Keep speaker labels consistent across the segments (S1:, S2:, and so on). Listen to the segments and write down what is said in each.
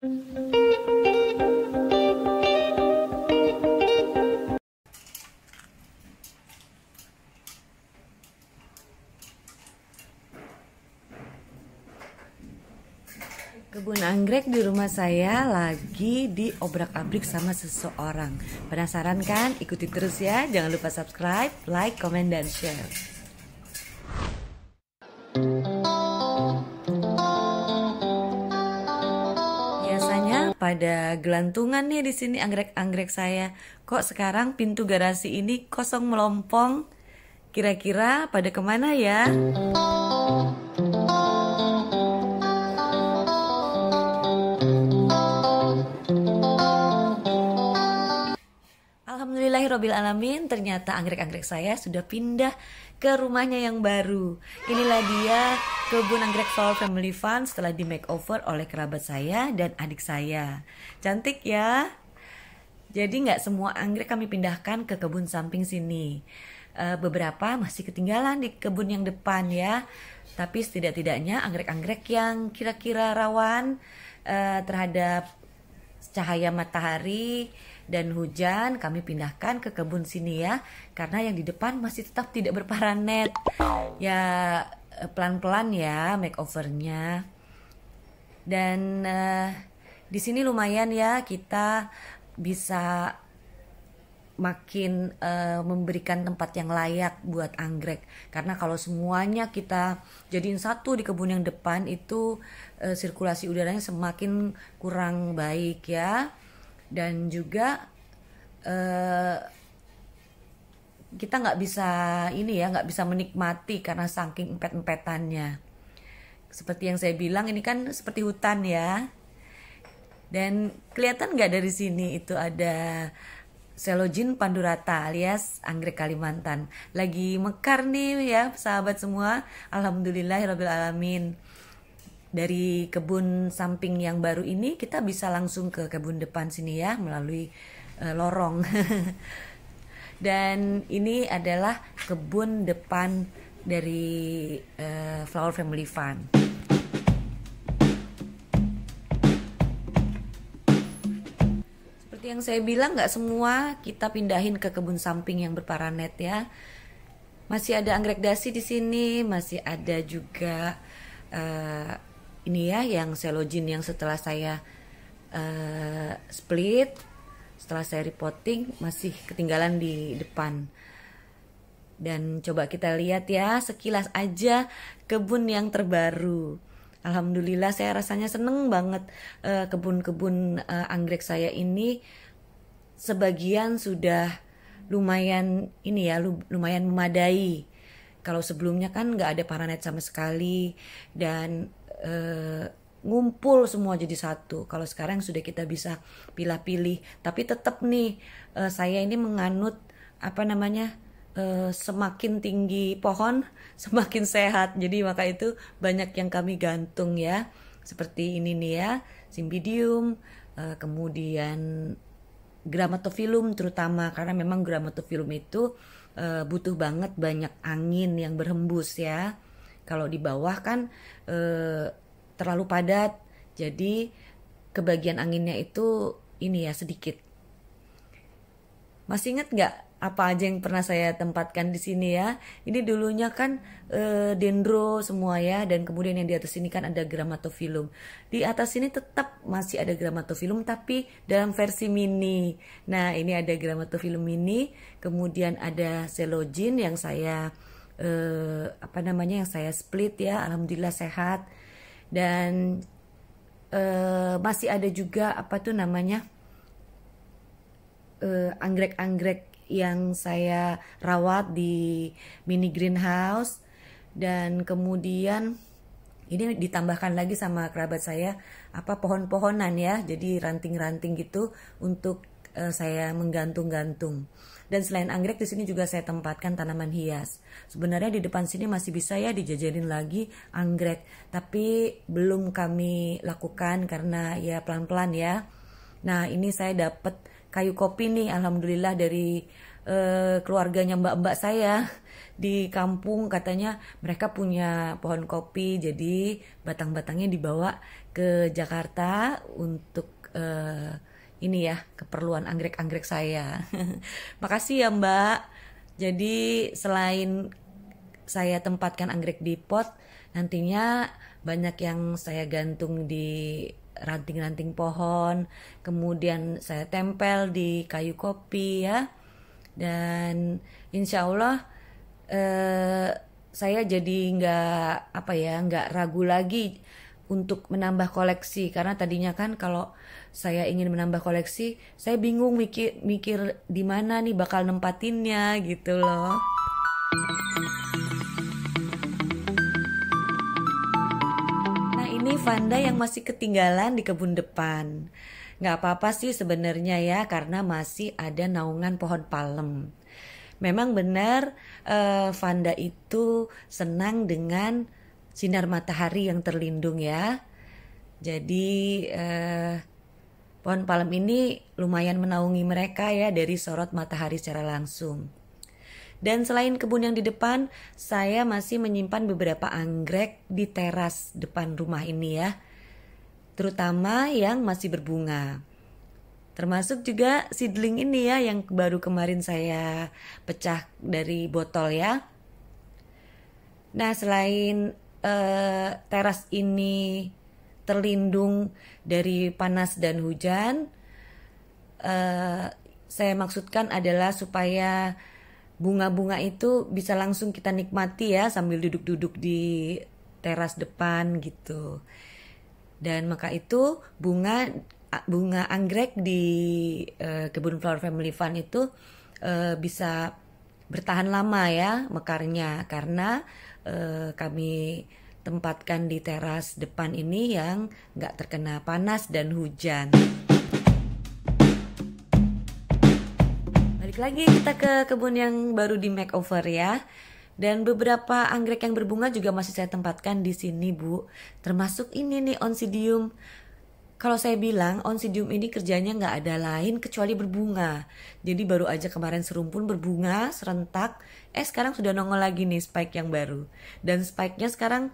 S1: Kebun anggrek di rumah saya lagi diobrak-abrik sama seseorang. Penasaran kan? Ikuti terus ya. Jangan lupa subscribe, like, comment, dan share. Biasanya pada gelantungan nih di sini anggrek-anggrek saya. Kok sekarang pintu garasi ini kosong melompong? Kira-kira pada kemana ya? Alhamdulillahirrabbilalamin, ternyata anggrek-anggrek saya sudah pindah ke rumahnya yang baru. Inilah dia kebun anggrek Flower Family Fun setelah di makeover oleh kerabat saya dan adik saya. Cantik ya? Jadi nggak semua anggrek kami pindahkan ke kebun samping sini. Beberapa masih ketinggalan di kebun yang depan ya. Tapi setidak-tidaknya anggrek-anggrek yang kira-kira rawan terhadap cahaya matahari dan hujan kami pindahkan ke kebun sini ya, karena yang di depan masih tetap tidak berparanet ya, pelan-pelan ya makeovernya. Dan di sini lumayan ya, kita bisa makin memberikan tempat yang layak buat anggrek, karena kalau semuanya kita jadiin satu di kebun yang depan itu sirkulasi udaranya semakin kurang baik ya. Dan juga kita nggak bisa nggak bisa menikmati karena saking empet-empetannya. Seperti yang saya bilang, ini kan seperti hutan ya. Dan kelihatan nggak dari sini itu ada Cellogyne pandurata alias anggrek Kalimantan. Lagi mekar nih ya sahabat semua. Alhamdulillahirrabbilalamin. Dari kebun samping yang baru ini kita bisa langsung ke kebun depan sini ya, melalui lorong. Dan ini adalah kebun depan dari Flower Family Fun. Seperti yang saya bilang, nggak semua kita pindahin ke kebun samping yang berparanet ya. Masih ada anggrek dasi di sini, masih ada juga ini ya yang Cellogyne yang setelah saya split, setelah saya repotting masih ketinggalan di depan. Dan coba kita lihat ya sekilas aja kebun yang terbaru. Alhamdulillah saya rasanya seneng banget, kebun-kebun anggrek saya ini sebagian sudah lumayan lumayan memadai. Kalau sebelumnya kan nggak ada paranet sama sekali dan ngumpul semua jadi satu. Kalau sekarang sudah kita bisa pilih-pilih, tapi tetap nih saya ini menganut semakin tinggi pohon semakin sehat. Jadi maka itu banyak yang kami gantung ya, seperti ini nih ya, Cymbidium, kemudian Grammatophyllum terutama, karena memang Grammatophyllum itu butuh banget banyak angin yang berhembus ya. Kalau di bawah kan terlalu padat, jadi kebagian anginnya itu sedikit. Masih ingat nggak apa aja yang pernah saya tempatkan di sini ya? Ini dulunya kan dendro semua ya, dan kemudian yang di atas ini kan ada Grammatophyllum. Di atas ini tetap masih ada Grammatophyllum tapi dalam versi mini. Nah ini ada Grammatophyllum mini, kemudian ada Cellogyne yang saya yang saya split ya, alhamdulillah sehat. Dan masih ada juga anggrek-anggrek yang saya rawat di mini greenhouse. Dan kemudian ini ditambahkan lagi sama kerabat saya pohon-pohonan ya, jadi ranting-ranting gitu untuk saya menggantung-gantung. Dan selain anggrek di sini juga saya tempatkan tanaman hias. Sebenarnya di depan sini masih bisa ya dijajarin lagi anggrek, tapi belum kami lakukan karena ya pelan-pelan ya. Nah ini saya dapat kayu kopi nih, alhamdulillah dari keluarganya mbak-mbak saya di kampung. Katanya mereka punya pohon kopi, jadi batang-batangnya dibawa ke Jakarta untuk ini ya, keperluan anggrek-anggrek saya. Makasih ya Mbak. Jadi selain saya tempatkan anggrek di pot, nantinya banyak yang saya gantung di ranting-ranting pohon, kemudian saya tempel di kayu kopi ya. Dan insya Allah saya jadi nggak ragu lagi untuk menambah koleksi, karena tadinya kan kalau saya ingin menambah koleksi, saya bingung mikir di mana nih bakal nempatinnya gitu loh. Nah ini Vanda yang masih ketinggalan di kebun depan. Nggak apa-apa sih sebenarnya ya, karena masih ada naungan pohon palem. Memang benar Vanda itu senang dengan sinar matahari yang terlindung ya. Jadi pohon palem ini lumayan menaungi mereka ya dari sorot matahari secara langsung. Dan selain kebun yang di depan, saya masih menyimpan beberapa anggrek di teras depan rumah ini ya. Terutama yang masih berbunga. Termasuk juga seedling ini ya, yang baru kemarin saya pecah dari botol ya. Nah selain teras ini terlindung dari panas dan hujan, saya maksudkan adalah supaya bunga-bunga itu bisa langsung kita nikmati ya sambil duduk-duduk di teras depan gitu. Dan maka itu bunga anggrek di kebun Flower Family Fun itu bisa bertahan lama ya mekarnya, karena kami tempatkan di teras depan ini yang nggak terkena panas dan hujan. Balik lagi kita ke kebun yang baru di makeover ya. Dan beberapa anggrek yang berbunga juga masih saya tempatkan di sini Bu. Termasuk ini nih Oncidium. Kalau saya bilang Oncidium ini kerjanya nggak ada lain kecuali berbunga. Jadi baru aja kemarin serumpun berbunga serentak. Sekarang sudah nongol lagi nih spike yang baru. Dan spike-nya sekarang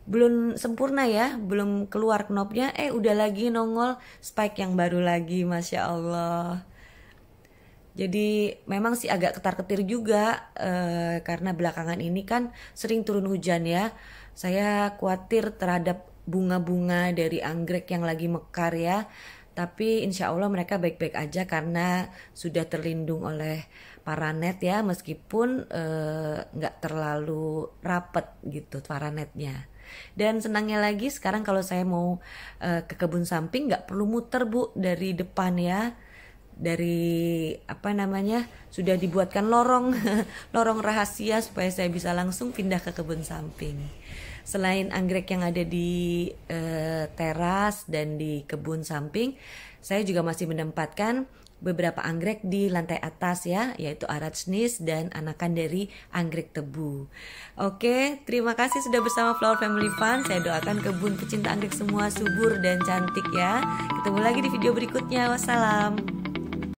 S1: belum sempurna ya, belum keluar knopnya. Udah lagi nongol spike yang baru lagi, Masya Allah. Jadi memang sih agak ketar-ketir juga karena belakangan ini kan sering turun hujan ya. Saya khawatir terhadap bunga-bunga dari anggrek yang lagi mekar ya. Tapi insya Allah mereka baik-baik aja karena sudah terlindung oleh paranet ya. Meskipun gak terlalu rapet gitu paranetnya. Dan senangnya lagi sekarang kalau saya mau ke kebun samping gak perlu muter Bu dari depan ya. Dari sudah dibuatkan lorong lorong rahasia supaya saya bisa langsung pindah ke kebun samping. Selain anggrek yang ada di teras dan di kebun samping, saya juga masih menempatkan beberapa anggrek di lantai atas ya, yaitu Arachnis dan anakan dari anggrek tebu. Oke, terima kasih sudah bersama Flower Family Fun. Saya doakan kebun pecinta anggrek semua subur dan cantik ya. Ketemu lagi di video berikutnya. Wassalam.